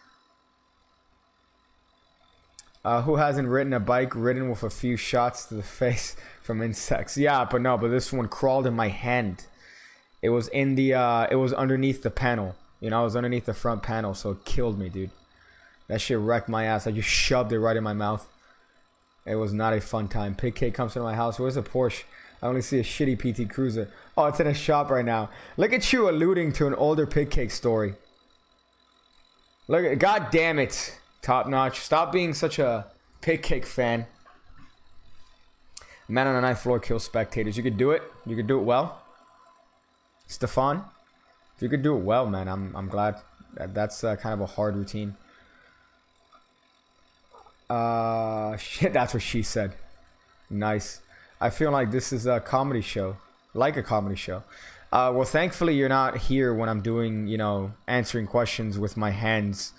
Who hasn't ridden a bike ridden with a few shots to the face from insects? Yeah, but no, but this one crawled in my hand. It was in the it was underneath the panel. You know, it was underneath the front panel, so it killed me, dude. That shit wrecked my ass. I just shoved it right in my mouth. It was not a fun time. Pig Cake comes to my house. Where's the Porsche? I only see a shitty PT Cruiser. Oh, it's in a shop right now. Look at you alluding to an older Pig Cake story. Look at, god damn it. Top notch. Stop being such a Pig Cake fan. Man on the ninth floor kills spectators. You could do it. You could do it well. Stefan, if you could do it well, man, I'm glad. That's kind of a hard routine. Shit, that's what she said. Nice. I feel like this is a comedy show. Like a comedy show. Well, thankfully you're not here when I'm doing, you know, answering questions with my hands.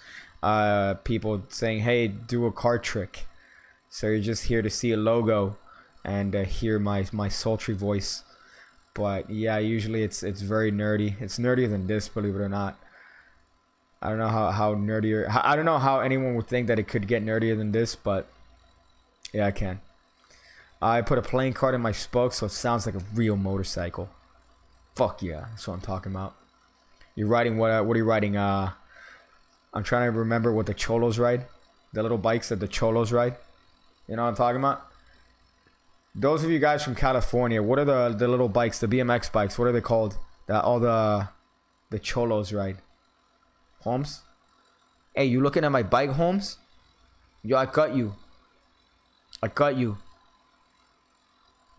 People saying, hey, do a card trick. So you're just here to see a logo and hear my sultry voice. But yeah, usually it's very nerdy. It's nerdier than this, believe it or not. I don't know how nerdier. I don't know how anyone would think that it could get nerdier than this, but yeah, I can. I put a playing card in my spoke, so it sounds like a real motorcycle. Fuck yeah, that's what I'm talking about. You're riding what are you riding? I'm trying to remember what the cholos ride. The little bikes that the cholos ride. You know what I'm talking about? Those of you guys from California, what are the little bikes, the BMX bikes? What are they called? That all the cholos ride. Holmes? Hey, you looking at my bike, Holmes? Yo, I got you. I got you.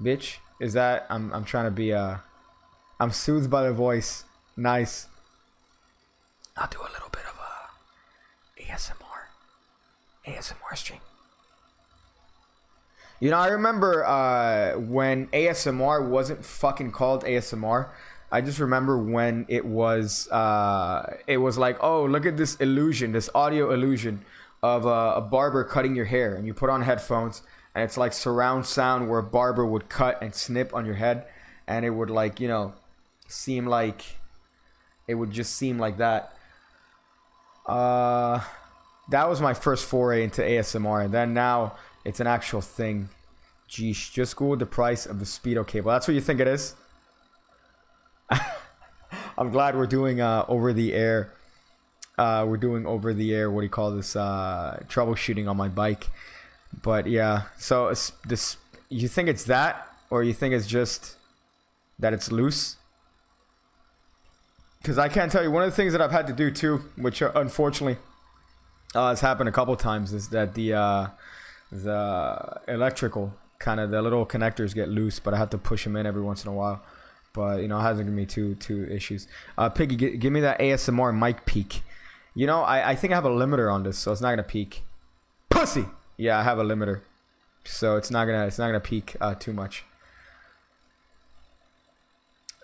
Bitch, is that I'm trying to be I'm soothed by the voice. Nice. I'll do a little bit of ASMR stream. You know, I remember when ASMR wasn't fucking called ASMR. I just remember when it was like, oh, look at this illusion, this audio illusion of a barber cutting your hair, and you put on headphones, and it's like surround sound where a barber would cut and snip on your head, and it would, like, you know, seem like it would just seem like that. That was my first foray into ASMR, and then now it's an actual thing. Geesh, just Google the price of the Speedo cable. That's what you think it is? I'm glad we're doing over the air. We're doing over the air. What do you call this? Troubleshooting on my bike. But yeah, so this. You think it's that, or you think it's just that it's loose? Because I can't tell you. One of the things that I've had to do too, which unfortunately has happened a couple times, is that the electrical kind of the little connectors get loose, but I have to push them in every once in a while. But, you know, it hasn't given me two issues. Piggy, give me that ASMR mic peak. You know, I think I have a limiter on this, so it's not gonna peak. Pussy. Yeah, I have a limiter, so it's not gonna peak too much.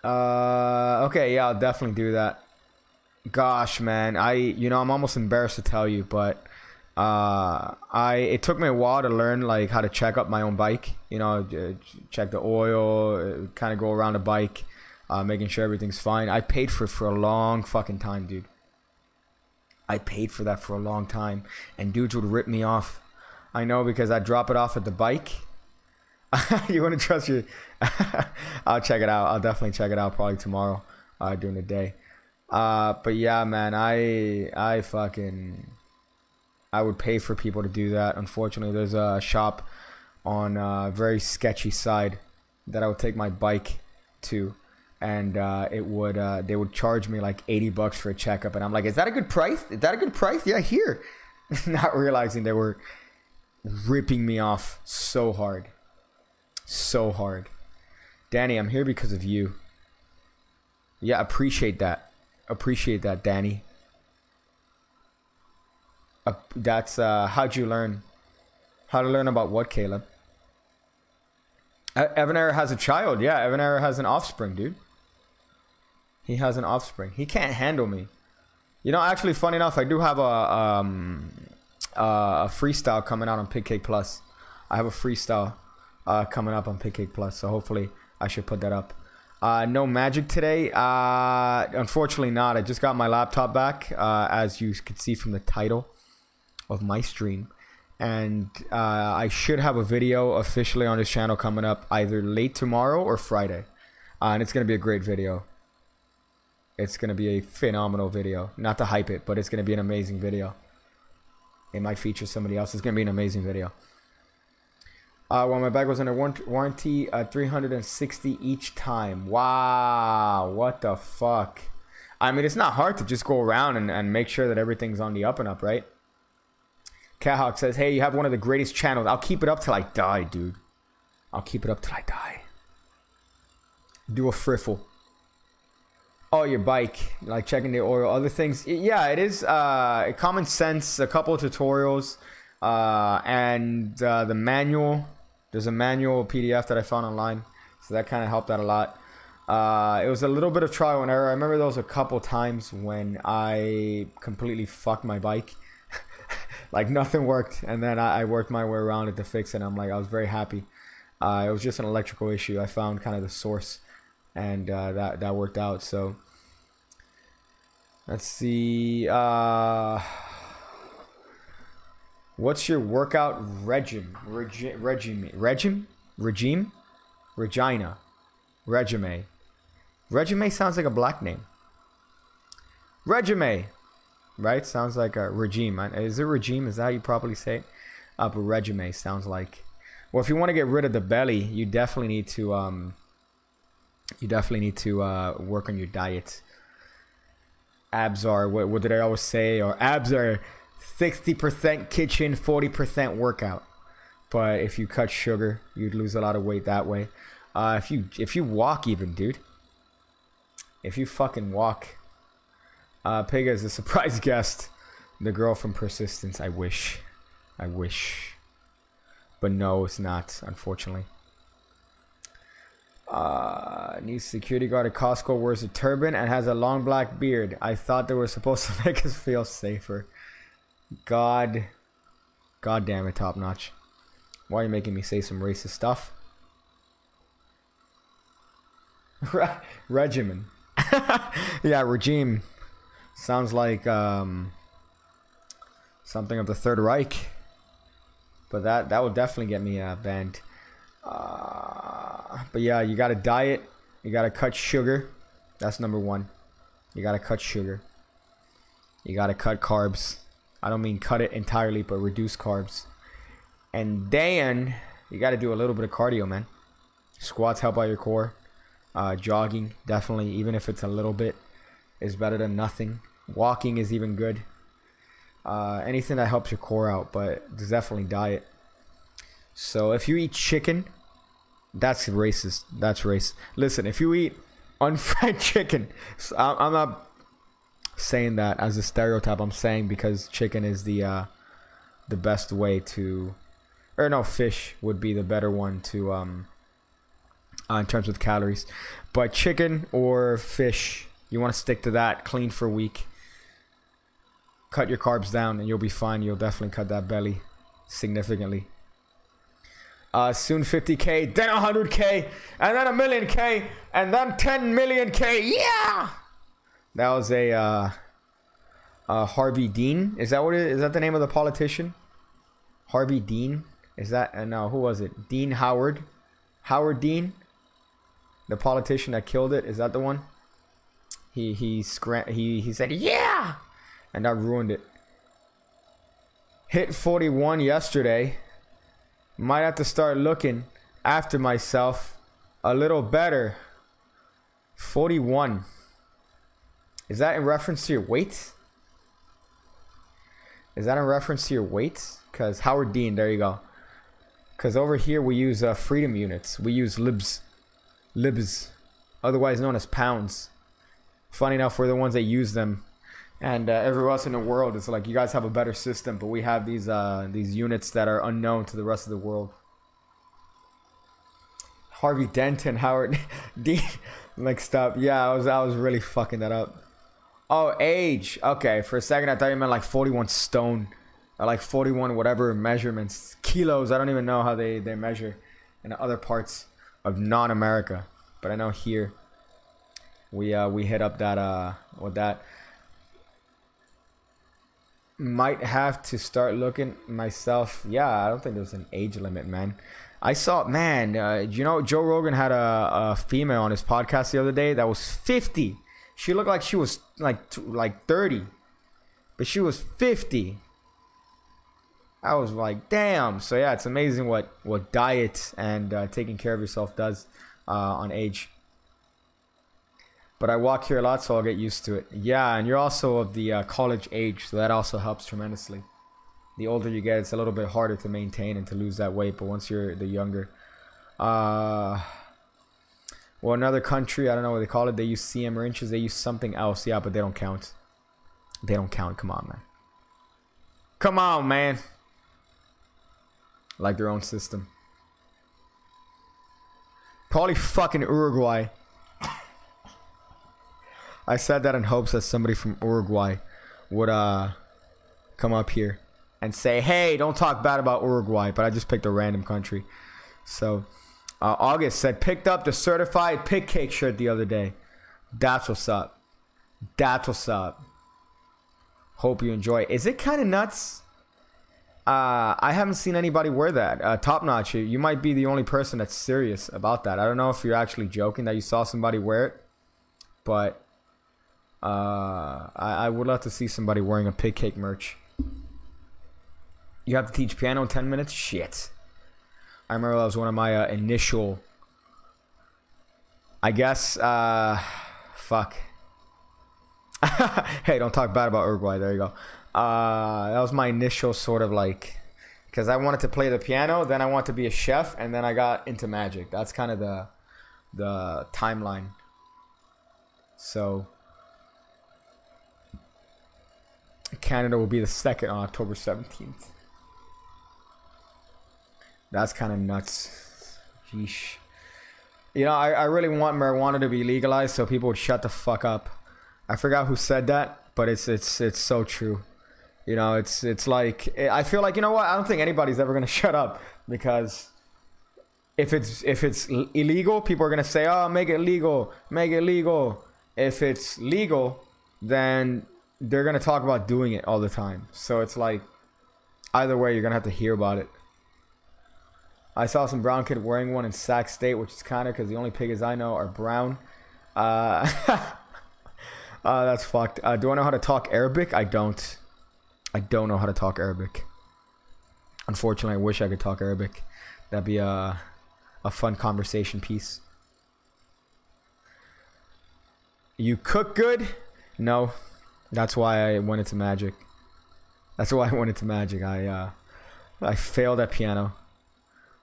Okay, yeah, I'll definitely do that. Gosh, man, you know, I'm almost embarrassed to tell you, but it took me a while to learn, like, how to check up my own bike. You know, check the oil, kind of go around the bike, making sure everything's fine. I paid for it for a long fucking time, dude. I paid for that for a long time, and dudes would rip me off. I know, because I drop it off at the bike. You want to trust your... I'll check it out. I'll definitely check it out probably tomorrow during the day. But yeah, man, I would pay for people to do that. Unfortunately, there's a shop on a very sketchy side that I would take my bike to, and they would charge me like $80 for a checkup, and I'm like, is that a good price? Is that a good price? Yeah, here. Not realizing they were ripping me off so hard. So hard. Danny, I'm here because of you. Yeah, appreciate that. Appreciate that, Danny. That's how'd you learn? How to learn about what, Caleb? Evan Era has a child. Yeah, Evan Era has an offspring, dude. He has an offspring. He can't handle me. You know, actually, funny enough, I do have a freestyle coming out on Pigcake Plus. I have a freestyle coming up on Pigcake Plus, so hopefully I should put that up. No magic today. Unfortunately not. I just got my laptop back, as you can see from the title of my stream, and I should have a video officially on this channel coming up either late tomorrow or Friday, and it's gonna be a great video. It's gonna be a phenomenal video. Not to hype it, but it's gonna be an amazing video. It might feature somebody else. It's gonna be an amazing video. Well, my bag was under warranty, 360 each time. Wow, what the fuck? I mean, it's not hard to just go around and make sure that everything's on the up and up, right? Cathawk says, hey, you have one of the greatest channels. I'll keep it up till I die, dude. I'll keep it up till I die. Do a friffle. Oh, your bike, like checking the oil, other things. Yeah, it is common sense. A couple of tutorials, and the manual. There's a manual PDF that I found online, so that kind of helped out a lot. It was a little bit of trial and error. I remember there was a couple times when I completely fucked my bike. Like nothing worked, and then I worked my way around it to fix it. And I was very happy. It was just an electrical issue. I found kind of the source, and that worked out. So let's see. What's your workout regime? Regime? Regina. Regime. Regime sounds like a black name. Regime. Right? Sounds like a regime. Is it regime? Is that how you properly say it? But regime sounds like... Well, if you want to get rid of the belly, you definitely need to work on your diet. Abs are... What did I always say? Or abs are 60% kitchen, 40% workout. But if you cut sugar, you'd lose a lot of weight that way. If you walk even, dude. If you fucking walk... Pega is a surprise guest. The girl from Persistence. I wish. But no, it's not, unfortunately. New security guard at Costco wears a turban and has a long black beard. I thought they were supposed to make us feel safer. God damn it, top notch. Why are you making me say some racist stuff? Regimen. Yeah, regime. Sounds like something of the Third Reich, but that would definitely get me banned. But yeah, you gotta diet. You gotta cut sugar. That's number one. You gotta cut sugar. You gotta cut carbs. I don't mean cut it entirely, but reduce carbs. And then you gotta do a little bit of cardio, man. Squats help out your core. Jogging, definitely, even if it's a little bit, is better than nothing. Walking is even good. Anything that helps your core out, but definitely diet. So if you eat chicken, that's racist. That's racist. Listen, if you eat unfried chicken, so I'm not saying that as a stereotype. I'm saying because chicken is the best way to, or no, fish would be the better one to in terms of calories. But chicken or fish, you want to stick to that. Clean for a week. Cut your carbs down and you'll be fine. You'll definitely cut that belly significantly. Soon 50K, then 100K, and then 1,000,000K, and then 10 million K. Yeah! That was a Harvey Dean. Is that what it is? Is that the name of the politician? Harvey Dean? Is that no, who was it? Dean Howard? Howard Dean? The politician that killed it, is that the one? He said yeah, and that ruined it. Hit 41 yesterday. Might have to start looking after myself a little better. 41. Is that in reference to your weight? Is that in reference to your weight? Because Howard Dean, there you go. Because over here we use freedom units. We use libs, otherwise known as pounds. Funny enough, we're the ones that use them, and everywhere else in the world, it's like you guys have a better system, but we have these units that are unknown to the rest of the world. Harvey Denton, Howard Dean, mixed up. Yeah, I was really fucking that up. Oh, age. Okay, for a second I thought you meant like 41 stone, or like 41 whatever measurements, kilos. I don't even know how they measure in other parts of non-America, but I know here we hit up that with that. Might have to start looking myself. Yeah, I don't think there's an age limit, man. I saw, man, you know, Joe Rogan had a female on his podcast the other day that was 50. She looked like she was like 30, but she was 50. I was like, damn. So yeah, it's amazing what diet and taking care of yourself does on age. But I walk here a lot, so I'll get used to it. Yeah, and you're also of the college age, so that also helps tremendously. The older you get, it's a little bit harder to maintain and to lose that weight, but once you're the younger. Well, another country, I don't know what they call it. They use cm or inches. They use something else. Yeah, but they don't count. They don't count. Come on, man. Come on, man. Like their own system. Probably fucking Uruguay. I said that in hopes that somebody from Uruguay would come up here and say, hey, don't talk bad about Uruguay. But I just picked a random country. So, August said, picked up the certified pick cake shirt the other day. That's what's up. That's what's up. Hope you enjoy it. Is it kind of nuts? I haven't seen anybody wear that. Top Notch, you might be the only person that's serious about that. I don't know if you're actually joking that you saw somebody wear it. But I would love to see somebody wearing a pig cake merch. You have to teach piano in 10 minutes? Shit. I remember that was one of my initial... I guess... fuck. Hey, don't talk bad about Uruguay. There you go. That was my initial sort of like, because I wanted to play the piano, then I wanted to be a chef, and then I got into magic. That's kind of the timeline. So Canada will be the 2nd on October 17th. That's kind of nuts. Sheesh. You know, I really want marijuana to be legalized so people would shut the fuck up. I forgot who said that, but it's so true. You know, it's like, I feel like, you know what? I don't think anybody's ever gonna shut up, because if it's illegal, people are gonna say, oh, make it legal, make it legal. If it's legal, then they're gonna talk about doing it all the time. So it's like, either way, you're gonna have to hear about it. I saw some brown kid wearing one in Sac State, which is kind of because the only pigs I know are brown. That's fucked. Do I know how to talk Arabic? I don't. I don't know how to talk Arabic. Unfortunately, I wish I could talk Arabic. That'd be a fun conversation piece. You cook good? No. That's why I went into magic. That's why I went into magic. I failed at piano.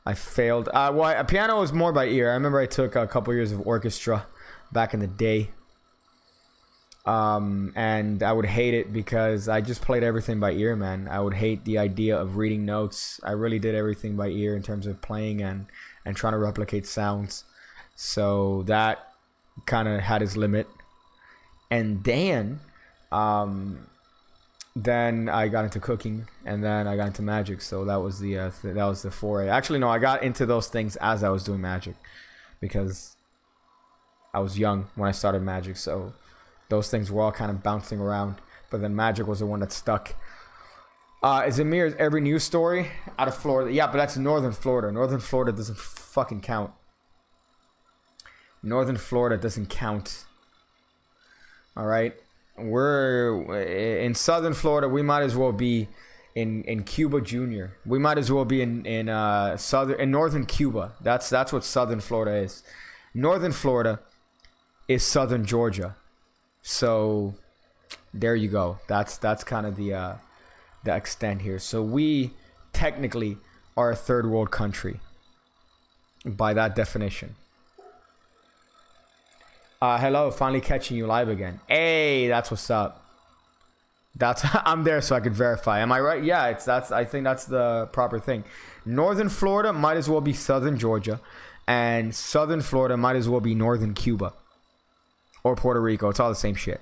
I failed. Well, piano was more by ear. I remember I took a couple years of orchestra back in the day. And I would hate it because I just played everything by ear, man. I would hate the idea of reading notes. I really did everything by ear in terms of playing and trying to replicate sounds. So that kind of had its limit. And then I got into cooking, and then I got into magic. So that was the foray. Actually, no, I got into those things as I was doing magic, because I was young when I started magic. So those things were all kind of bouncing around, but then magic was the one that stuck. Is it me or is every news story out of Florida? Yeah, but that's Northern Florida. Northern Florida doesn't fucking count. Northern Florida doesn't count. All right, we're in Southern Florida. We might as well be in Cuba Jr. We might as well be in Northern Cuba. That's what Southern Florida is. Northern Florida is Southern Georgia. So there you go. That's kind of the extent here. So we technically are a third world country by that definition. Hello, finally catching you live again. Hey, that's what's up. That's I'm there so I could verify. Am I right? Yeah, I think that's the proper thing. Northern Florida might as well be Southern Georgia, and Southern Florida might as well be Northern Cuba or Puerto Rico. It's all the same shit.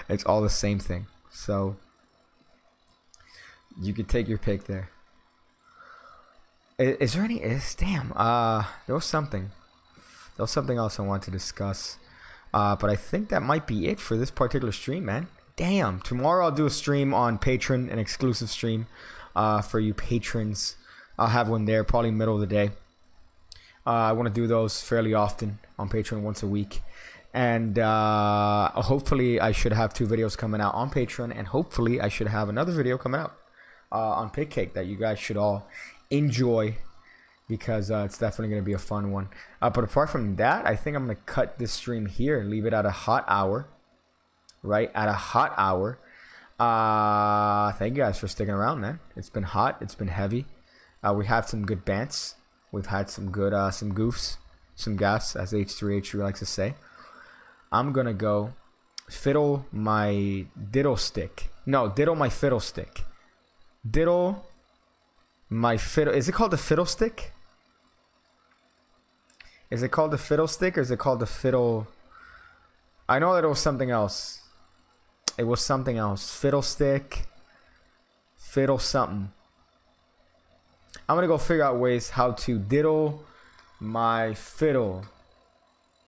It's all the same thing. So you could take your pick there. Is there any? Damn. There was something. There was something else I wanted to discuss. But I think that might be it for this particular stream, man. Damn. Tomorrow I'll do a stream on Patreon, an exclusive stream for you patrons. I'll have one there, probably middle of the day. I want to do those fairly often on Patreon, once a week. And hopefully I should have 2 videos coming out on Patreon. And hopefully I should have another video coming out on Pig Cake that you guys should all enjoy, because it's definitely going to be a fun one. But apart from that, I think I'm going to cut this stream here and leave it at a hot hour. Right? At a hot hour. Thank you guys for sticking around, man. It's been hot. It's been heavy. We have some good bants. We've had some good some goofs. some gas, as H3H3 likes to say. I'm gonna go fiddle my diddle stick. No, diddle my fiddle stick. Diddle my fiddle. Is it called the fiddle stick? Is it called the fiddle stick, or is it called the fiddle? I know that it was something else. It was something else. Fiddle stick. Fiddle something. I'm gonna go figure out ways how to diddle my fiddle.